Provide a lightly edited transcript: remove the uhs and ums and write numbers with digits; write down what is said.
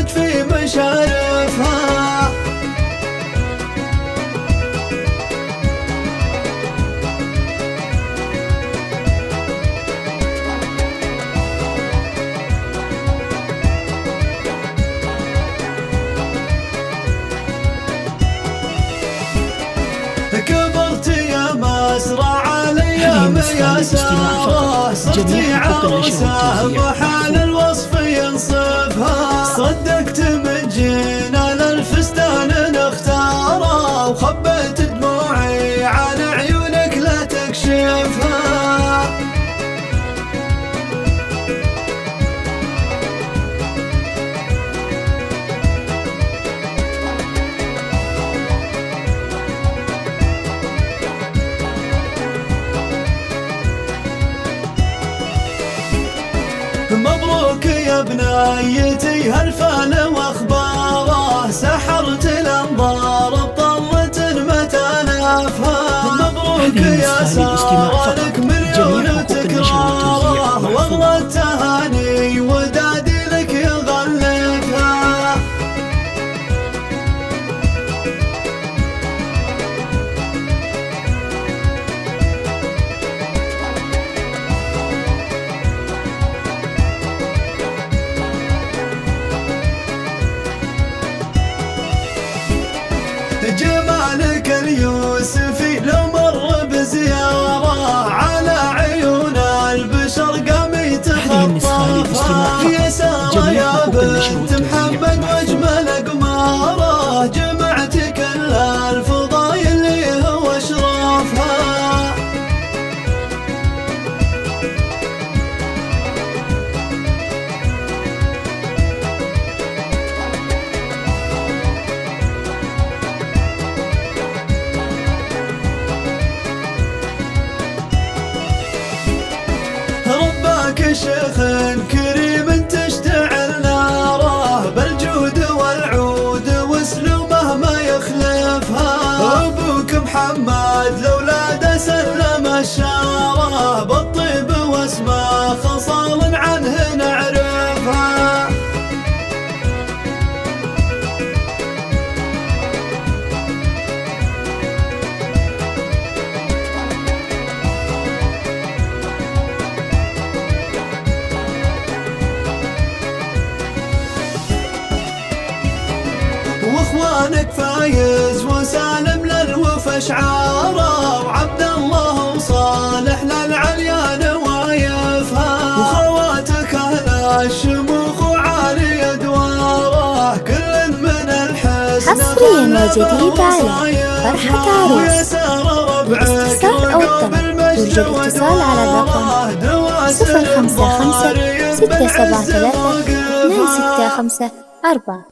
تتوج في مشارفها. كبرت يا مسرع الايام يا ساره، صرتي عروسه محال الوصف ينصفها. صدقت من جنان الفستان نختاره، وخبيت دموعي عن عيونك لا تكشفها. مبروك يا بنيتي هالفال واخباره، سحرت الانظار بطلة ما تنافها. مبروك يا ساره لك مليون تكراره، والله التهاني ودادي لك يغلفها. جمالك اليوسفي لو مر بزيارة، على عيون البشر قام يتخطفها. يا سارة يا بنت محمد واجمل قمارة، جمعت كل الفضايل اللي هو اشرافها. شيخ كريم تشتعل ناره، بالجود والعود واسلوبه ما يخلفها. ابوك محمد لاولاده سلم الشاره، بالطيب واسمه خصال عنه نعرفها. واخوانك فايز وسالم للوفا شعاره، وعبد الله وصالح للعليا نوايفها. وخواتك اهل الشموخ وعالي ادواره، كل من الحسن حصريا وجديد على فرحة عروس. الاستفسار أو الطلب يرجى الاتصال على الرقم 055 673 2654.